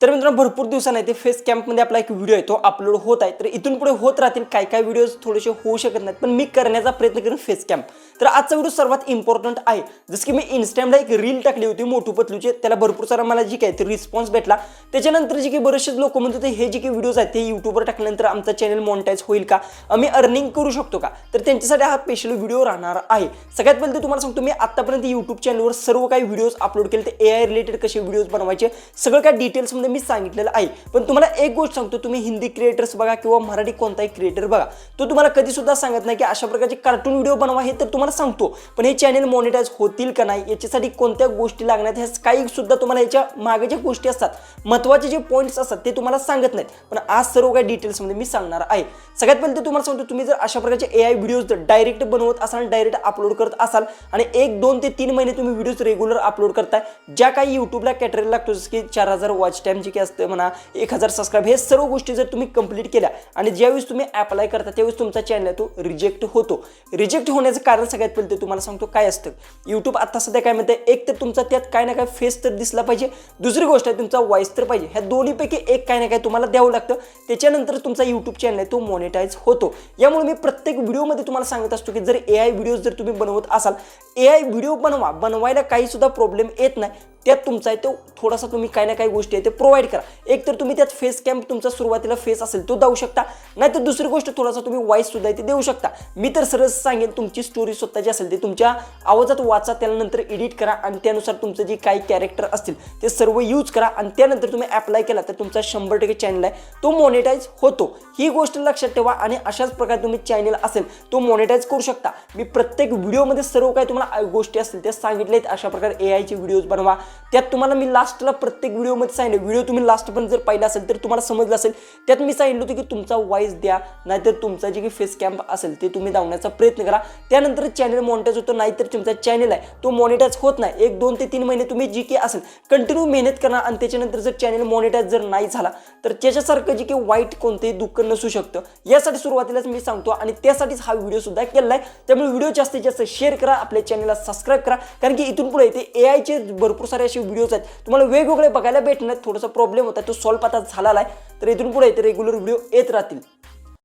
तर मित्रांनो भरपूर दिवसांनी ते फेस कॅम्पमध्ये आपला एक व्हिडिओ आहे तो अपलोड होत आहे. तर इथून पुढे होत राहतील काय व्हिडिओज थोडेसे होऊ शकत नाहीत, पण मी करण्याचा प्रयत्न करेन फेस कॅम्प. तर आजचा व्हिडिओ सर्वात इम्पॉर्टंट आहे. जसं की मी इंस्टाग्रामला एक रील टाकली होती मोठू पतलूचे, त्याला भरपूर सारा मला जी काय ते रिस्पॉन्स भेटला. त्याच्यानंतर जे की बरेचसे लोक म्हणत होते हे जे की व्हिडिओज आहेत ते युट्यूबवर टाकल्यानंतर आमचा चॅनल मॉनिटाईज होईल का, आम्ही अर्निंग करू शकतो का. तर त्यांच्यासाठी हा स्पेशल व्हिडिओ राहणार आहे. सगळ्यात पहिले तुम्हाला सांगतो मी आतापर्यंत युट्यूब चॅनलवर सर्व काही व्हिडिओज अपलोड केले, ते AI रिलेटेड कसे व्हिडिओज बनवायचे सगळं काही डिटेल्समध्ये मी सांगितलेलं आहे. पण तुम्हाला एक गोष्ट सांगतो, तुम्ही हिंदी क्रिएटर्स बघा किंवा मराठी कोणताही क्रिएटर बघा, तो तुम्हाला कधी सुद्धा सांगत नाही की अशा प्रकारचे कार्टून व्हिडिओ बनवा. हे तर तुम्हाला सांगतो, पण हे चॅनल मॉनिटाईज होतील का नाही, याच्यासाठी कोणत्या गोष्टी लागणार, ह्या काही सुद्धा तुम्हाला याच्या मागे ज्या गोष्टी असतात, महत्त्वाचे जे पॉईंट्स असतात ते तुम्हाला सांगत नाहीत. पण आज सर्व काही डिटेल्समध्ये मी सांगणार आहे. सगळ्यात पहिले तुम्हाला सांगतो, तुम्ही जर अशा प्रकारचे AI व्हिडिओज डायरेक्ट बनवत असाल, डायरेक्ट अपलोड करत असाल आणि 1, 2 ते 3 महिने तुम्ही व्हिडिओज रेग्युलर अपलोड करताय, ज्या काही युट्यूबला कॅटेगरी लागतो, जसं की 4000 वॉच टाइम जे की असतं म्हणा, 1000 सबस्क्राईब, हे सर्व गोष्टी जर तुम्ही कंप्लीट केल्या आणि ज्यावेळेस तुम्ही अप्लाय करता त्यावेळेस तुमचा चॅनल तो रिजेक्ट होतो. रिजेक्ट होण्याचं कारण सगळ्यात पहिले ते तुम्हाला सांगतो काय असतं. यूट्यूब आता सध्या काय म्हणते, एक तर तुमचा त्यात काय ना काय फेस तर दिसला पाहिजे, दुसरी गोष्ट आहे तुमचा वॉइस तर पाहिजे. ह्या दोन्हीपैकी एक काय ना काय तुम्हाला द्यावं लागतं, त्याच्यानंतर तुमचा यूट्यूब चॅनल आहे तो मॉनिटाईज होतो. यामुळे मी प्रत्येक व्हिडिओमध्ये तुम्हाला सांगत असतो की जर AI व्हिडिओज जर तुम्ही बनवत असाल, AI व्हिडिओ बनवायला काही सुद्धा प्रॉब्लेम येत नाही. त्यात तुमचा आहे तो थोडासा तुम्ही काही ना काही गोष्टी आहे ते प्रोव्हाइड करा. एक तर तुम्ही त्यात फेस कॅम्प तुमचा सुरुवातीला फेस असेल तो देऊ शकता, नाहीतर दुसरी गोष्ट थोडासा तुम्ही वॉइस सुद्धा ते देऊ शकता. मी तर सरळ सांगेन, तुमची स्टोरी स्वतःची असेल ते तुमच्या आवाजात वाचा, त्यानंतर एडिट करा आणि त्यानुसार तुमचं जे काही कॅरेक्टर असतील ते सर्व यूज करा आणि त्यानंतर तुम्ही अप्लाय केला तर तुमचा 100% चॅनल आहे तो मॉनिटाईज होतो. ही गोष्ट लक्षात ठेवा आणि अशाच प्रकारे तुम्ही चॅनल असेल तो मॉनिटाईज करू शकता. मी प्रत्येक व्हिडिओमध्ये सर्व काही तुम्हाला गोष्टी असतील त्या सांगितलेत. अशा प्रकारे AIचे व्हिडिओज बनवा. त्यात तुम्हाला मी लास्टला प्रत्येक व्हिडिओमध्ये सांगितलं, व्हिडिओ तुम्ही लास्ट पण जर पाहिला असेल तर तुम्हाला समजलं असेल, त्यात मी सांगितलं होतं की तुमचा वॉइस द्या, नाहीतर तुमचा जे की फेस कॅम्प असेल ते तुम्ही दावण्याचा प्रयत्न करा. त्यानंतर चॅनल मॉनिटाईज होतं, नाहीतर तुमचा चॅनल आहे तो मॉनिटाईज होत नाही. 1, 2 ते 3 महिने तुम्ही जी की असेल कंटिन्यू मेहनत करा आणि त्याच्यानंतर जर चॅनल मॉनिटाईज जर नाही झाला तर त्याच्यासारखं जे की वाईट कोणतेही दुःख नसू शकतं. यासाठी सुरुवातीलाच मी सांगतो आणि त्यासाठीच हा व्हिडिओ सुद्धा केला आहे. त्यामुळे व्हिडिओ जास्तीत जास्त शेअर करा, आपल्या चॅनलला सबस्क्राईब करा, कारण की इथून पुढे ते AIचे भरपूर सारे असे व्हिडिओज आहेत तुम्हाला वेगवेगळे बघायला भेटणार. थोडासा प्रॉब्लेम होता तो सॉल्व्ह आता झाला आहे, तर इथून पुढे ते रेग्युलर व्हिडिओ येत राहतील.